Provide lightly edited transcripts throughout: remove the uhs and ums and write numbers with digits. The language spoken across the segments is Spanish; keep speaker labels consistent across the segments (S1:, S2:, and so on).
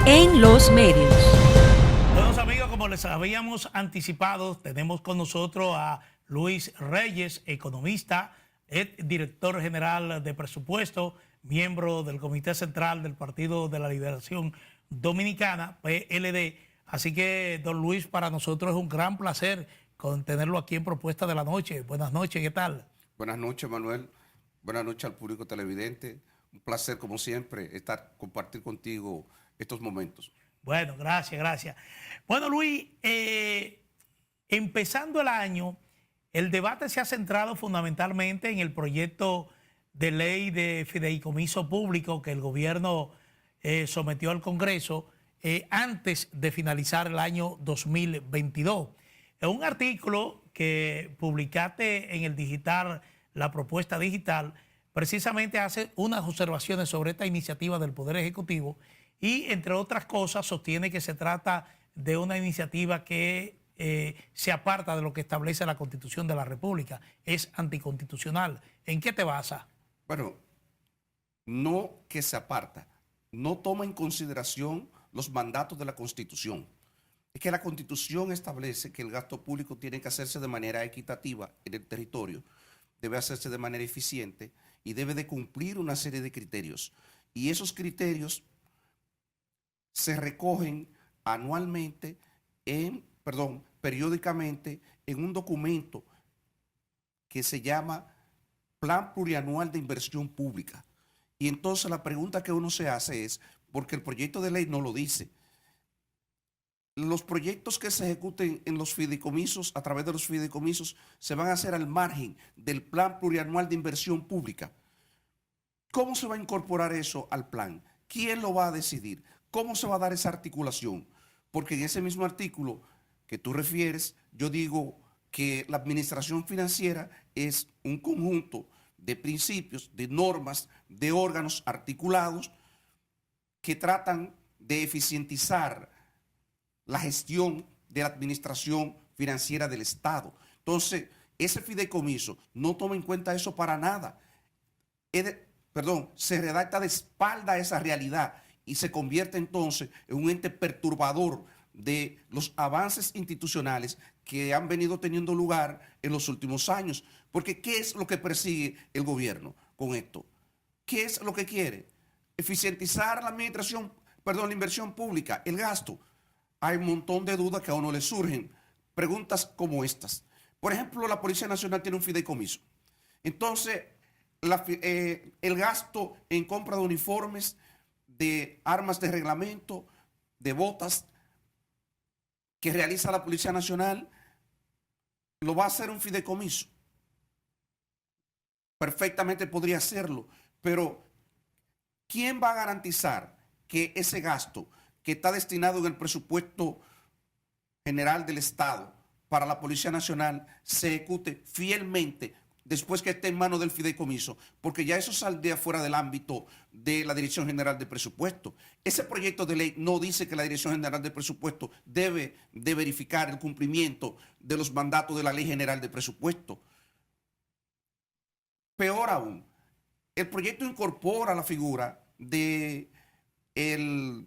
S1: en los medios.
S2: Buenos amigos, como les habíamos anticipado, tenemos con nosotros a Luis Reyes, economista, director general de presupuesto, miembro del Comité Central del Partido de la Liberación Dominicana, PLD. Así que, don Luis, para nosotros es un gran placer tenerlo aquí en Propuesta de la Noche. Buenas noches, ¿qué tal?
S3: Buenas noches, Manuel. Buenas noches al público televidente. Un placer, como siempre, compartir contigo estos momentos.
S2: Bueno, gracias, gracias. Bueno, Luis, empezando el año, el debate se ha centrado fundamentalmente en el proyecto de ley de fideicomiso público que el gobierno sometió al Congreso antes de finalizar el año 2022. En un artículo que publicaste en el digital, la propuesta digital, precisamente hace unas observaciones sobre esta iniciativa del Poder Ejecutivo y, entre otras cosas, sostiene que se trata de una iniciativa que se aparta de lo que establece la Constitución de la República. Es anticonstitucional. ¿En qué te basas?
S3: Bueno, no que se aparta, no toma en consideración los mandatos de la Constitución. Es que la Constitución establece que el gasto público tiene que hacerse de manera equitativa en el territorio, debe hacerse de manera eficiente y debe de cumplir una serie de criterios. Y esos criterios se recogen anualmente, periódicamente en un documento que se llama Plan Plurianual de Inversión Pública. Y entonces la pregunta que uno se hace es, porque el proyecto de ley no lo dice, los proyectos que se ejecuten en los fideicomisos, a través de los fideicomisos, se van a hacer al margen del Plan Plurianual de Inversión Pública. ¿Cómo se va a incorporar eso al plan? ¿Quién lo va a decidir? ¿Cómo se va a dar esa articulación? Porque en ese mismo artículo que tú refieres, yo digo que la administración financiera es un conjunto de principios, de normas, de órganos articulados que tratan de eficientizar la gestión de la administración financiera del Estado. Entonces, ese fideicomiso no toma en cuenta eso para nada. Se redacta de espalda a esa realidad y se convierte entonces en un ente perturbador de los avances institucionales que han venido teniendo lugar en los últimos años. Porque ¿qué es lo que persigue el gobierno con esto? ¿Qué es lo que quiere? Eficientizar la la inversión pública, el gasto. Hay un montón de dudas que a uno le surgen. Preguntas como estas. Por ejemplo, la Policía Nacional tiene un fideicomiso. Entonces, el gasto en compra de uniformes, de armas de reglamento, de botas que realiza la Policía Nacional, lo va a hacer un fideicomiso. Perfectamente podría hacerlo, pero ¿quién va a garantizar que ese gasto que está destinado en el presupuesto general del Estado para la Policía Nacional se ejecute fielmente después que esté en manos del fideicomiso? Porque ya eso saldría fuera del ámbito de la Dirección General de Presupuesto. Ese proyecto de ley no dice que la Dirección General de Presupuesto debe de verificar el cumplimiento de los mandatos de la Ley General de Presupuesto. Peor aún, el proyecto incorpora la figura de el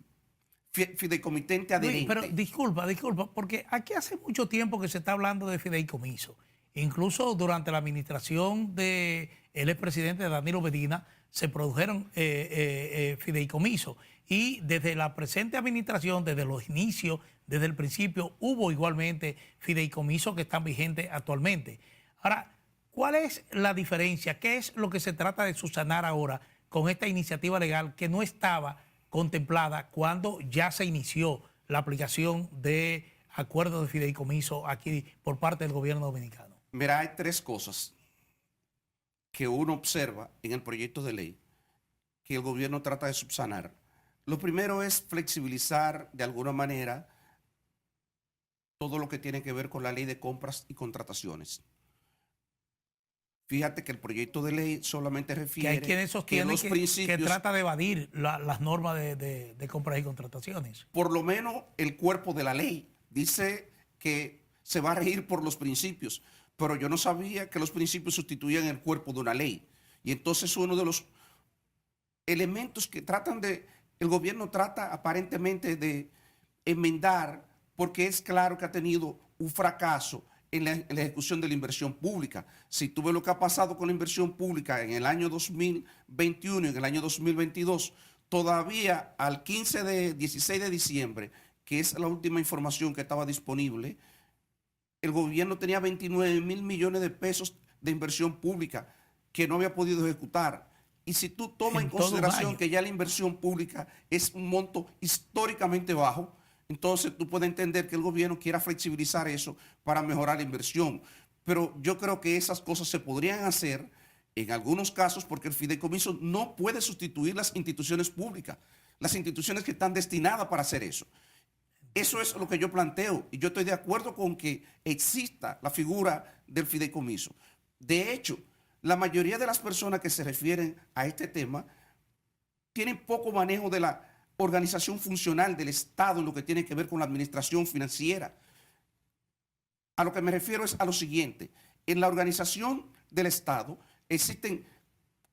S3: fideicomitente adherente.
S2: Pero disculpa, porque aquí hace mucho tiempo que se está hablando de fideicomiso. Incluso durante la administración del expresidente Danilo Medina se produjeron fideicomisos. Y desde la presente administración, desde los inicios, desde el principio, hubo igualmente fideicomisos que están vigentes actualmente. Ahora, ¿cuál es la diferencia? ¿Qué es lo que se trata de subsanar ahora con esta iniciativa legal que no estaba contemplada cuando ya se inició la aplicación de acuerdos de fideicomiso aquí por parte del gobierno dominicano?
S3: Mira, hay tres cosas que uno observa en el proyecto de ley que el gobierno trata de subsanar. Lo primero es flexibilizar de alguna manera todo lo que tiene que ver con la ley de compras y contrataciones. Fíjate que el proyecto de ley solamente refiere
S2: que hay quienes sostienen
S3: los principios,
S2: que trata de evadir las normas de compras y contrataciones.
S3: Por lo menos el cuerpo de la ley dice que se va a regir por los principios, pero yo no sabía que los principios sustituían el cuerpo de una ley. Y entonces uno de los elementos que tratan de el gobierno trata aparentemente de enmendar porque es claro que ha tenido un fracaso en la ejecución de la inversión pública. Si tú ves lo que ha pasado con la inversión pública en el año 2021 y en el año 2022, todavía al 16 de diciembre, que es la última información que estaba disponible, el gobierno tenía 29.000 millones de pesos de inversión pública que no había podido ejecutar. Y si tú tomas en consideración que ya la inversión pública es un monto históricamente bajo, entonces tú puedes entender que el gobierno quiera flexibilizar eso para mejorar la inversión. Pero yo creo que esas cosas se podrían hacer en algunos casos porque el fideicomiso no puede sustituir las instituciones públicas, las instituciones que están destinadas para hacer eso. Eso es lo que yo planteo y yo estoy de acuerdo con que exista la figura del fideicomiso. De hecho, la mayoría de las personas que se refieren a este tema tienen poco manejo de la organización funcional del Estado en lo que tiene que ver con la administración financiera. A lo que me refiero es a lo siguiente. En la organización del Estado existen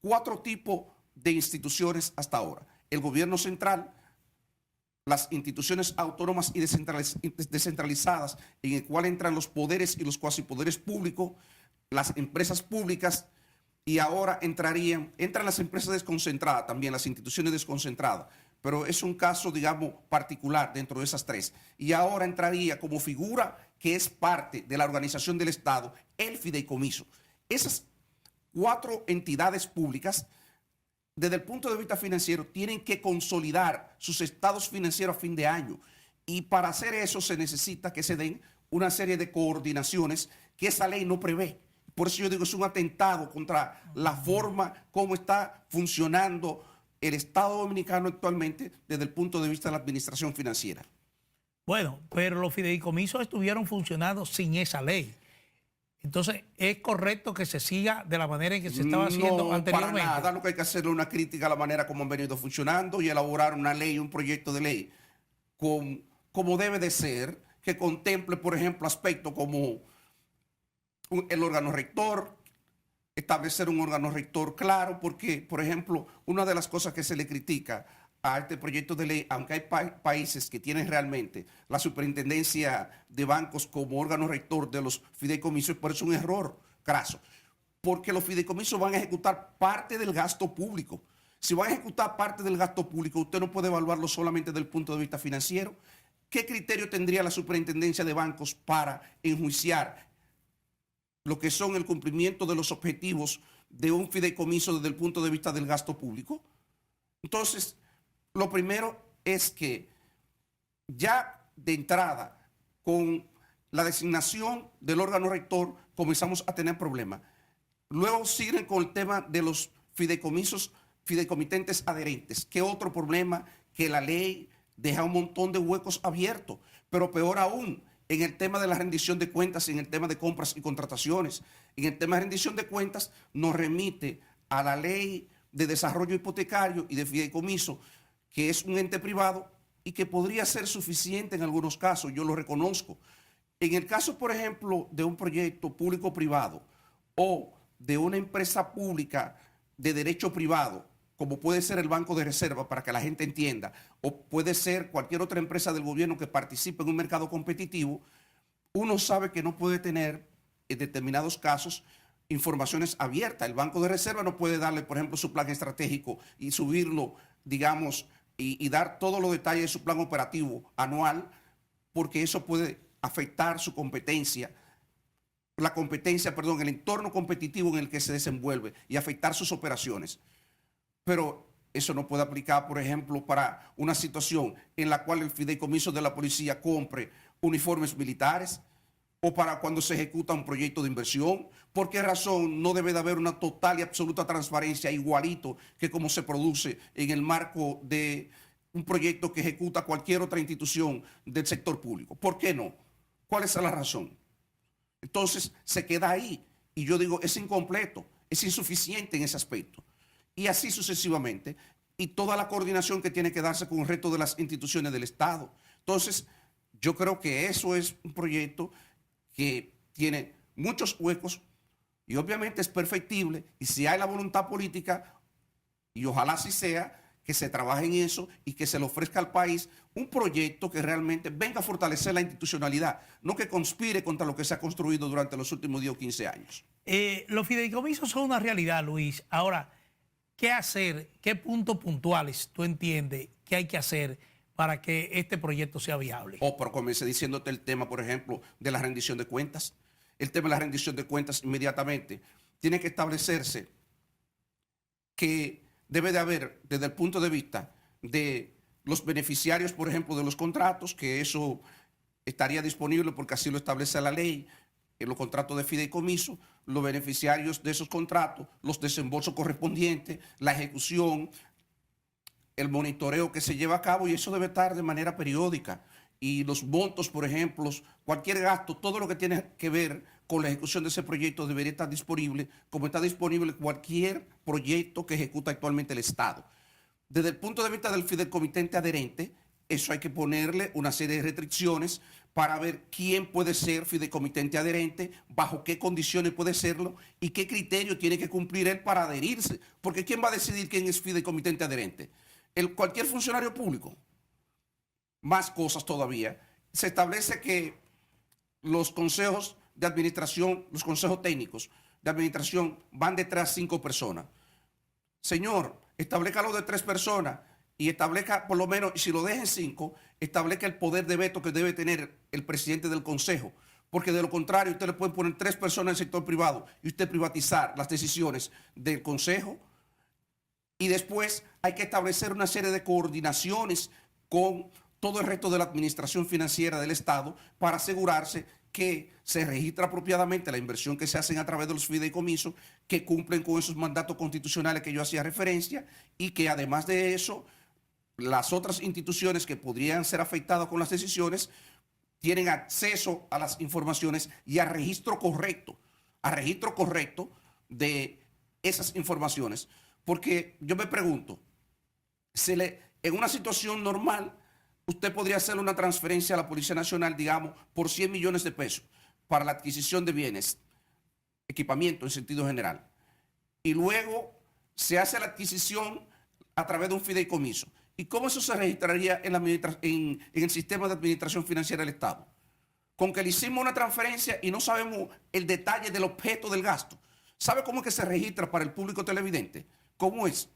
S3: 4 tipos de instituciones hasta ahora. El gobierno central, las instituciones autónomas y descentralizadas, en el cual entran los poderes y los cuasipoderes públicos, las empresas públicas, y ahora entran las empresas desconcentradas también, las instituciones desconcentradas, pero es un caso, digamos, particular dentro de esas 3. Y ahora entraría como figura que es parte de la organización del Estado, el fideicomiso. Esas 4 entidades públicas, desde el punto de vista financiero, tienen que consolidar sus estados financieros a fin de año. Y para hacer eso se necesita que se den una serie de coordinaciones que esa ley no prevé. Por eso yo digo, es un atentado contra la forma como está funcionando el Estado dominicano actualmente desde el punto de vista de la administración financiera.
S2: Bueno, pero los fideicomisos estuvieron funcionando sin esa ley. Entonces, ¿es correcto que se siga de la manera en que se estaba haciendo anteriormente?
S3: Para nada, lo que hay que hacer es una crítica a la manera como han venido funcionando y elaborar una ley, un proyecto de ley como debe de ser, que contemple, por ejemplo, aspectos como el órgano rector, establecer un órgano rector claro, porque, por ejemplo, una de las cosas que se le critica a este proyecto de ley, aunque hay países que tienen realmente la superintendencia de bancos como órgano rector de los fideicomisos, por eso es un error craso, porque los fideicomisos van a ejecutar parte del gasto público. Si van a ejecutar parte del gasto público, usted no puede evaluarlo solamente desde el punto de vista financiero. ¿Qué criterio tendría la superintendencia de bancos para enjuiciar lo que son el cumplimiento de los objetivos de un fideicomiso desde el punto de vista del gasto público? Entonces, lo primero es que ya de entrada, con la designación del órgano rector, comenzamos a tener problemas. Luego siguen con el tema de los fideicomitentes adherentes, que otro problema que la ley deja un montón de huecos abiertos, pero peor aún, en el tema de la rendición de cuentas, en el tema de compras y contrataciones. En el tema de rendición de cuentas nos remite a la ley de desarrollo hipotecario y de fideicomiso, que es un ente privado y que podría ser suficiente en algunos casos, yo lo reconozco. En el caso, por ejemplo, de un proyecto público-privado o de una empresa pública de derecho privado, como puede ser el Banco de Reserva, para que la gente entienda, o puede ser cualquier otra empresa del gobierno que participe en un mercado competitivo, uno sabe que no puede tener, en determinados casos, informaciones abiertas. El Banco de Reserva no puede darle, por ejemplo, su plan estratégico y subirlo, digamos, y dar todos los detalles de su plan operativo anual, porque eso puede afectar su competencia, el entorno competitivo en el que se desenvuelve y afectar sus operaciones. Pero eso no puede aplicar, por ejemplo, para una situación en la cual el fideicomiso de la policía compre uniformes militares o para cuando se ejecuta un proyecto de inversión. ¿Por qué razón no debe de haber una total y absoluta transparencia igualito que como se produce en el marco de un proyecto que ejecuta cualquier otra institución del sector público? ¿Por qué no? ¿Cuál es la razón? Entonces se queda ahí y yo digo, es incompleto, es insuficiente en ese aspecto. Y así sucesivamente, y toda la coordinación que tiene que darse con el resto de las instituciones del Estado. Entonces, yo creo que eso es un proyecto que tiene muchos huecos y obviamente es perfectible, y si hay la voluntad política, y ojalá así sea, que se trabaje en eso y que se le ofrezca al país un proyecto que realmente venga a fortalecer la institucionalidad, no que conspire contra lo que se ha construido durante los últimos 10 o 15 años.
S2: Los fideicomisos son una realidad, Luis. Ahora, ¿qué hacer? ¿Qué puntos puntuales tú entiendes que hay que hacer para que este proyecto sea viable?
S3: O por comencé diciéndote el tema, por ejemplo, de la rendición de cuentas. El tema de la rendición de cuentas inmediatamente tiene que establecerse que debe de haber, desde el punto de vista de los beneficiarios, por ejemplo, de los contratos, que eso estaría disponible porque así lo establece la ley, en los contratos de fideicomiso, los beneficiarios de esos contratos, los desembolsos correspondientes, la ejecución, el monitoreo que se lleva a cabo, y eso debe estar de manera periódica. Y los montos, por ejemplo, cualquier gasto, todo lo que tiene que ver con la ejecución de ese proyecto debería estar disponible, como está disponible cualquier proyecto que ejecuta actualmente el Estado. Desde el punto de vista del fideicomitente adherente, eso hay que ponerle una serie de restricciones para ver quién puede ser fideicomitente adherente, bajo qué condiciones puede serlo y qué criterio tiene que cumplir él para adherirse. Porque ¿quién va a decidir quién es fideicomitente adherente? Cualquier funcionario público. Más cosas todavía. Se establece que los consejos de administración, los consejos técnicos de administración van detrás 5 personas. Señor, establezca de 3 personas y establezca por lo menos, y si lo dejen 5, establezca el poder de veto que debe tener el presidente del consejo. Porque de lo contrario, usted le puede poner 3 personas en el sector privado y usted privatizar las decisiones del consejo. Y después hay que establecer una serie de coordinaciones con todo el resto de la administración financiera del Estado para asegurarse que se registra apropiadamente la inversión que se hace a través de los fideicomisos, que cumplen con esos mandatos constitucionales que yo hacía referencia, y que además de eso, las otras instituciones que podrían ser afectadas con las decisiones tienen acceso a las informaciones y a registro correcto de esas informaciones. Porque yo me pregunto, en una situación normal, usted podría hacer una transferencia a la Policía Nacional, digamos, por 100 millones de pesos para la adquisición de bienes, equipamiento en sentido general. Y luego se hace la adquisición a través de un fideicomiso. ¿Y cómo eso se registraría en el sistema de administración financiera del Estado? Con que le hicimos una transferencia y no sabemos el detalle del objeto del gasto. ¿Sabe cómo es que se registra para el público televidente? ¿Cómo es?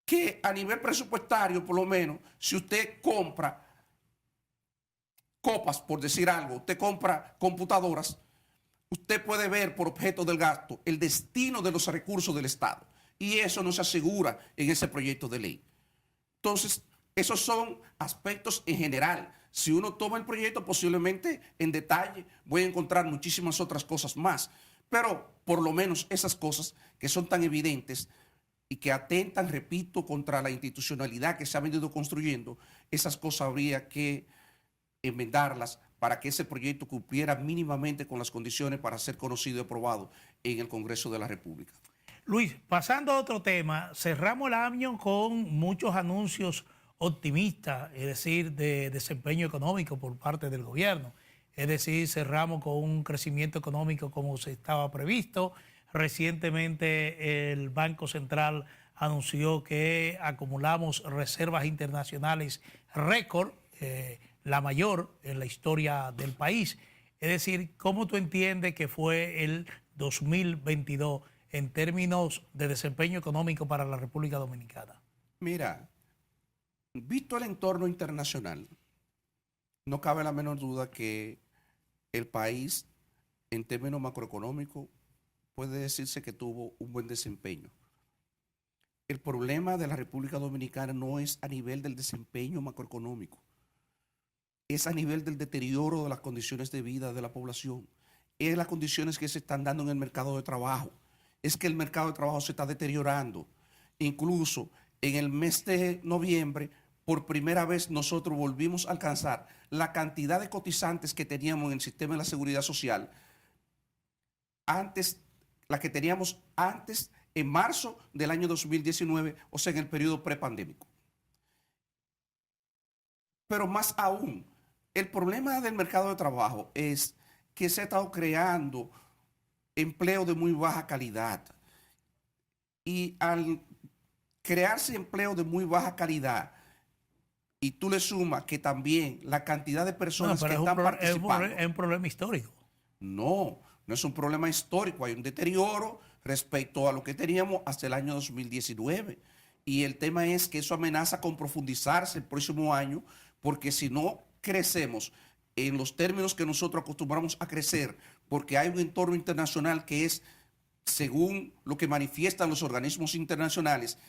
S3: Que a nivel presupuestario, por lo menos, si usted compra copas, por decir algo, usted compra computadoras, usted puede ver por objeto del gasto el destino de los recursos del Estado. Y eso no se asegura en ese proyecto de ley. Entonces, esos son aspectos en general. Si uno toma el proyecto, posiblemente en detalle voy a encontrar muchísimas otras cosas más. Pero por lo menos esas cosas que son tan evidentes y que atentan, repito, contra la institucionalidad que se ha venido construyendo, esas cosas habría que enmendarlas para que ese proyecto cumpliera mínimamente con las condiciones para ser conocido y aprobado en el Congreso de la República.
S2: Luis, pasando a otro tema, cerramos el año con muchos anuncios optimistas, es decir, de desempeño económico por parte del gobierno. Es decir, cerramos con un crecimiento económico como se estaba previsto. Recientemente el Banco Central anunció que acumulamos reservas internacionales récord, la mayor en la historia del país. Es decir, ¿cómo tú entiendes que fue el 2022 en términos de desempeño económico para la República Dominicana?
S3: Mira, visto el entorno internacional, no cabe la menor duda que el país, en términos macroeconómicos, puede decirse que tuvo un buen desempeño. El problema de la República Dominicana no es a nivel del desempeño macroeconómico, es a nivel del deterioro de las condiciones de vida de la población, es las condiciones que se están dando en el mercado de trabajo, es que el mercado de trabajo se está deteriorando. Incluso en el mes de noviembre, por primera vez nosotros volvimos a alcanzar la cantidad de cotizantes que teníamos en el sistema de la seguridad social antes, la que teníamos antes, en marzo del año 2019, o sea, en el periodo prepandémico. Pero más aún, el problema del mercado de trabajo es que se ha estado creando empleo de muy baja calidad. Y al crearse empleo de muy baja calidad y tú le sumas que también la cantidad de
S2: No,
S3: personas
S2: pero
S3: que están participando.
S2: es un problema histórico.
S3: No, no es un problema histórico, hay un deterioro respecto a lo que teníamos hasta el año 2019. Y el tema es que eso amenaza con profundizarse el próximo año, porque si no crecemos en los términos que nosotros acostumbramos a crecer, porque hay un entorno internacional que es, según lo que manifiestan los organismos internacionales,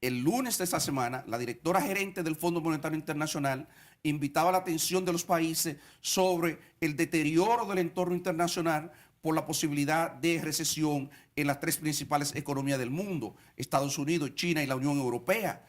S3: el lunes de esta semana, la directora gerente del Fondo Monetario Internacional invitaba la atención de los países sobre el deterioro del entorno internacional por la posibilidad de recesión en las tres principales economías del mundo, Estados Unidos, China y la Unión Europea,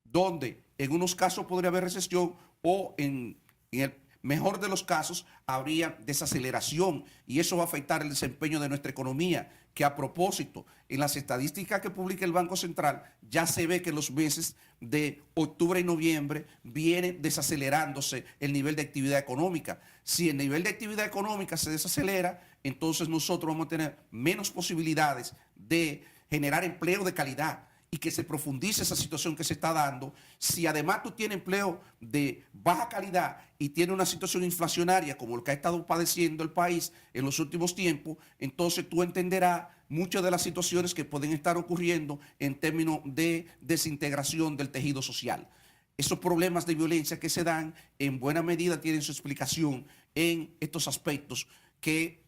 S3: donde en unos casos podría haber recesión o en el mejor de los casos habría desaceleración, y eso va a afectar el desempeño de nuestra economía, que a propósito, en las estadísticas que publica el Banco Central, ya se ve que en los meses de octubre y noviembre viene desacelerándose el nivel de actividad económica. Si el nivel de actividad económica se desacelera, entonces nosotros vamos a tener menos posibilidades de generar empleo de calidad y que se profundice esa situación que se está dando. Si además tú tienes empleo de baja calidad y tienes una situación inflacionaria como lo que ha estado padeciendo el país en los últimos tiempos, entonces tú entenderás muchas de las situaciones que pueden estar ocurriendo en términos de desintegración del tejido social. Esos problemas de violencia que se dan en buena medida tienen su explicación en estos aspectos que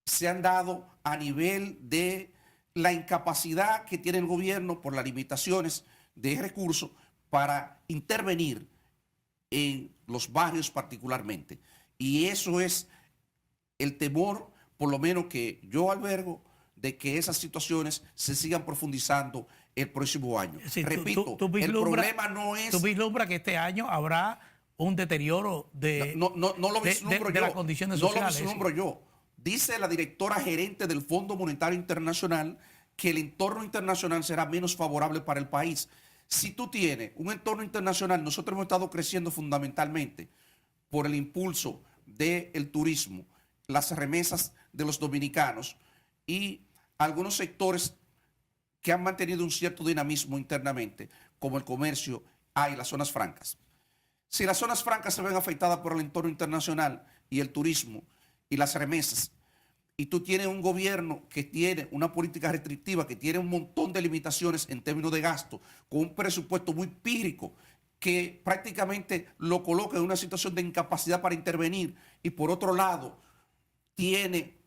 S3: se han dado a nivel de la incapacidad que tiene el gobierno por las limitaciones de recursos para intervenir en los barrios particularmente. Y eso es el temor, por lo menos que yo albergo, de que esas situaciones se sigan profundizando el próximo año.
S2: Sí,
S3: repito, el problema no es...
S2: ¿Tú vislumbras que este año habrá un deterioro de,
S3: no lo vislumbro yo,
S2: las condiciones sociales?
S3: No lo vislumbro yo. Dice la directora gerente del Fondo Monetario Internacional que el entorno internacional será menos favorable para el país. Si tú tienes un entorno internacional, nosotros hemos estado creciendo fundamentalmente por el impulso del turismo, las remesas de los dominicanos y algunos sectores que han mantenido un cierto dinamismo internamente, como el comercio y las zonas francas. Si las zonas francas se ven afectadas por el entorno internacional y el turismo y las remesas, y tú tienes un gobierno que tiene una política restrictiva, que tiene un montón de limitaciones en términos de gasto, con un presupuesto muy pírrico, que prácticamente lo coloca en una situación de incapacidad para intervenir, y por otro lado, tiene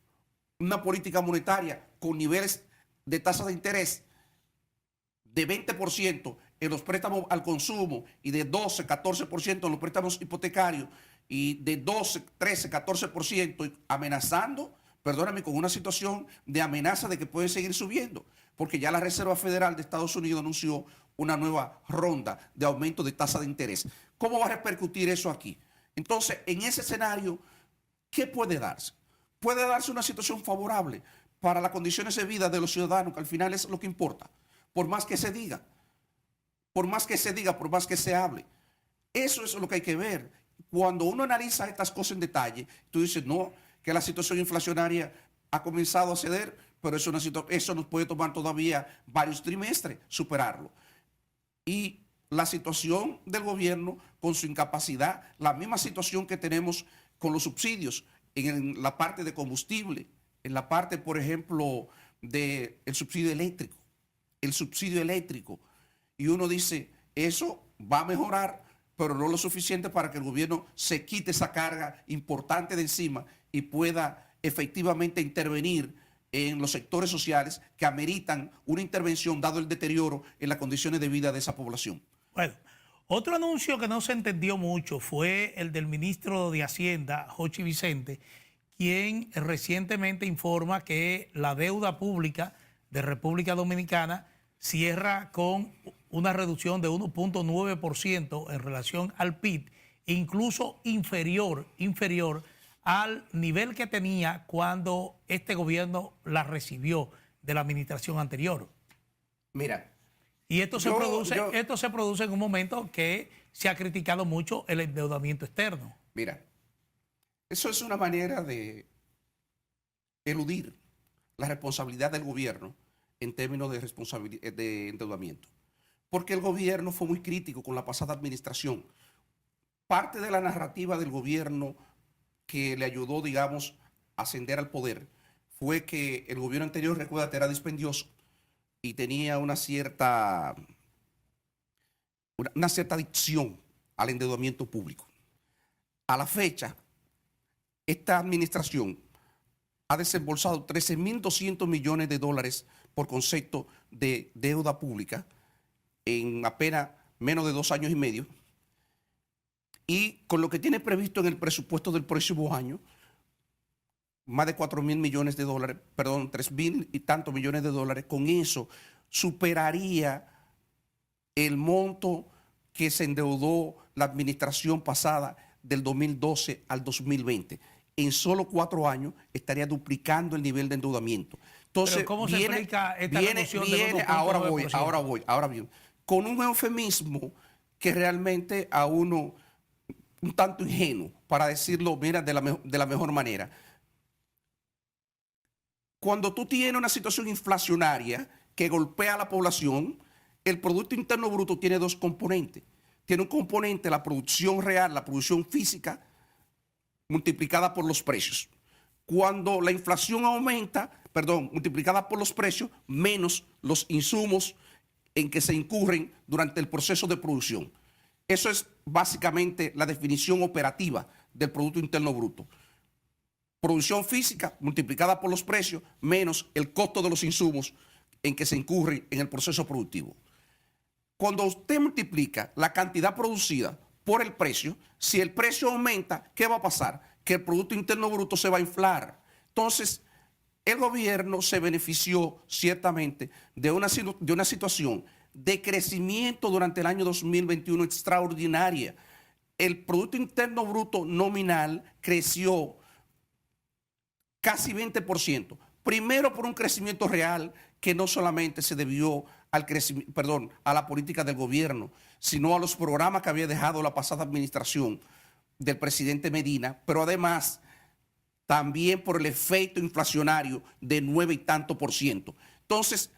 S3: una política monetaria con niveles de tasas de interés de 20% en los préstamos al consumo y de 12, 14% en los préstamos hipotecarios y de 12, 13, 14% amenazando, perdóname, con una situación de amenaza de que puede seguir subiendo, porque ya la Reserva Federal de Estados Unidos anunció una nueva ronda de aumento de tasa de interés. ¿Cómo va a repercutir eso aquí? Entonces, en ese escenario, ¿qué puede darse? Puede darse una situación favorable para las condiciones de vida de los ciudadanos, que al final es lo que importa, por más que se diga, por más que se diga, por más que se hable. Eso es lo que hay que ver. Cuando uno analiza estas cosas en detalle, tú dices, no, que la situación inflacionaria ha comenzado a ceder, pero eso nos puede tomar todavía varios trimestres superarlo. Y la situación del gobierno con su incapacidad, la misma situación que tenemos con los subsidios en la parte de combustible, en la parte, por ejemplo, del subsidio eléctrico. El subsidio eléctrico. Y uno dice, eso va a mejorar, pero no lo suficiente para que el gobierno se quite esa carga importante de encima y pueda efectivamente intervenir en los sectores sociales que ameritan una intervención dado el deterioro en las condiciones de vida de esa población.
S2: Bueno, otro anuncio que no se entendió mucho fue el del ministro de Hacienda, Jochi Vicente, quien recientemente informa que la deuda pública de República Dominicana cierra con una reducción de 1.9% en relación al PIB, incluso inferior al nivel que tenía cuando este gobierno la recibió de la administración anterior.
S3: Mira,
S2: y esto se produce en un momento que se ha criticado mucho el endeudamiento externo.
S3: Mira, eso es una manera de eludir la responsabilidad del gobierno en términos de responsabilidad de endeudamiento, porque el gobierno fue muy crítico con la pasada administración. Parte de la narrativa del gobierno que le ayudó, digamos, a ascender al poder fue que el gobierno anterior, recuérdate, era dispendioso y tenía una cierta adicción al endeudamiento público. A la fecha, esta administración ha desembolsado 13.200 millones de dólares por concepto de deuda pública en apenas menos de 2 años y medio. Y con lo que tiene previsto en el presupuesto del próximo año, más de 4.000 millones de dólares, perdón, 3.000 y tantos millones de dólares, con eso superaría el monto que se endeudó la administración pasada del 2012 al 2020. En solo 4 años estaría duplicando el nivel de endeudamiento. Entonces,
S2: pero ¿cómo se explica esta reducción de 1.9%?
S3: ahora bien, con un eufemismo que realmente a uno un tanto ingenuo, para decirlo, mira, de la mejor manera. Cuando tú tienes una situación inflacionaria que golpea a la población, el Producto Interno Bruto tiene 2 componentes. Tiene un componente, la producción real, la producción física, multiplicada por los precios. Cuando la inflación aumenta, multiplicada por los precios, menos los insumos en que se incurren durante el proceso de producción. Eso es básicamente la definición operativa del Producto Interno Bruto. Producción física multiplicada por los precios menos el costo de los insumos en que se incurre en el proceso productivo. Cuando usted multiplica la cantidad producida por el precio, si el precio aumenta, ¿qué va a pasar? Que el Producto Interno Bruto se va a inflar. Entonces, el gobierno se benefició ciertamente de una situación de crecimiento durante el año 2021 extraordinaria. El Producto Interno Bruto nominal creció casi 20%. Primero por un crecimiento real que no solamente se debió a la política del gobierno, sino a los programas que había dejado la pasada administración del presidente Medina, pero además también por el efecto inflacionario de 9 y tanto %. Entonces,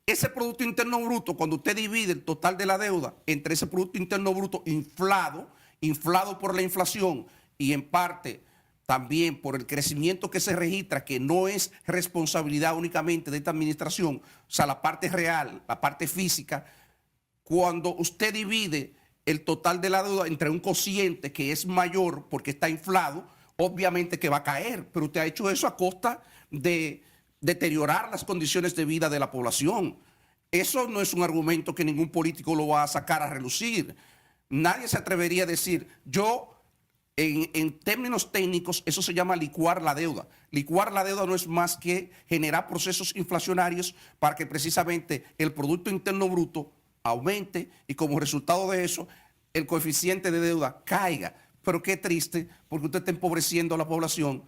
S3: ese Producto Interno Bruto, cuando usted divide el total de la deuda entre ese Producto Interno Bruto inflado por la inflación y en parte también por el crecimiento que se registra, que no es responsabilidad únicamente de esta administración, o sea, la parte real, la parte física, cuando usted divide el total de la deuda entre un cociente que es mayor porque está inflado, obviamente que va a caer, pero usted ha hecho eso a costa de deteriorar las condiciones de vida de la población. Eso no es un argumento que ningún político lo va a sacar a relucir. Nadie se atrevería a decir, en términos técnicos, eso se llama licuar la deuda. Licuar la deuda no es más que generar procesos inflacionarios para que precisamente el Producto Interno Bruto aumente y como resultado de eso, el coeficiente de deuda caiga. Pero qué triste, porque usted está empobreciendo a la población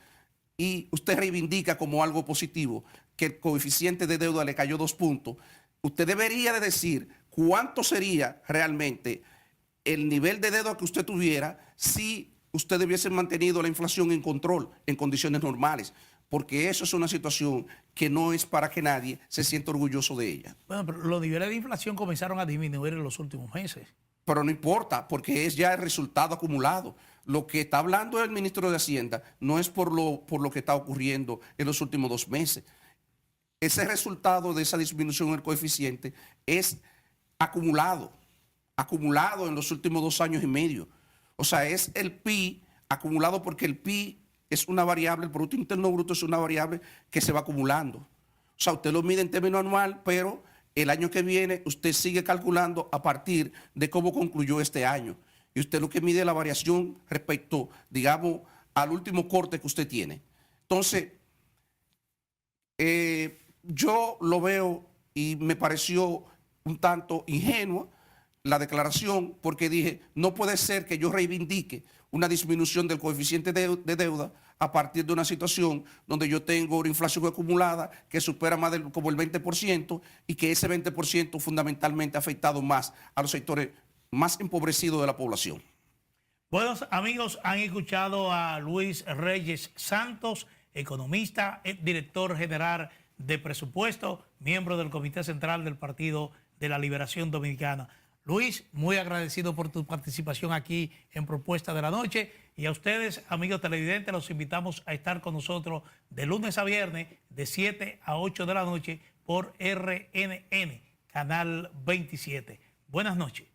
S3: y usted reivindica como algo positivo que el coeficiente de deuda le cayó 2 puntos. Usted debería de decir cuánto sería realmente el nivel de deuda que usted tuviera si usted hubiese mantenido la inflación en control, en condiciones normales, porque eso es una situación que no es para que nadie se sienta orgulloso de ella.
S2: Bueno, pero los niveles de inflación comenzaron a disminuir en los últimos meses.
S3: Pero no importa, porque es ya el resultado acumulado. Lo que está hablando el ministro de Hacienda no es por lo que está ocurriendo en los últimos 2 meses. Ese resultado de esa disminución en el coeficiente es acumulado en los últimos 2 años y medio. O sea, es el PIB acumulado porque el PIB es una variable, el Producto Interno Bruto es una variable que se va acumulando. O sea, usted lo mide en términos anual, pero el año que viene usted sigue calculando a partir de cómo concluyó este año. Y usted lo que mide es la variación respecto, digamos, al último corte que usted tiene. Entonces, yo lo veo y me pareció un tanto ingenua la declaración porque dije, no puede ser que yo reivindique una disminución del coeficiente de deuda a partir de una situación donde yo tengo una inflación acumulada que supera más como el 20% y que ese 20% fundamentalmente ha afectado más a los sectores más empobrecidos de la población.
S2: Buenos amigos, han escuchado a Luis Reyes Santos, economista, director general de Presupuesto, miembro del Comité Central del Partido de la Liberación Dominicana. Luis, muy agradecido por tu participación aquí en Propuesta de la Noche. Y a ustedes, amigos televidentes, los invitamos a estar con nosotros de lunes a viernes, de 7 a 8 de la noche, por RNN, Canal 27. Buenas noches.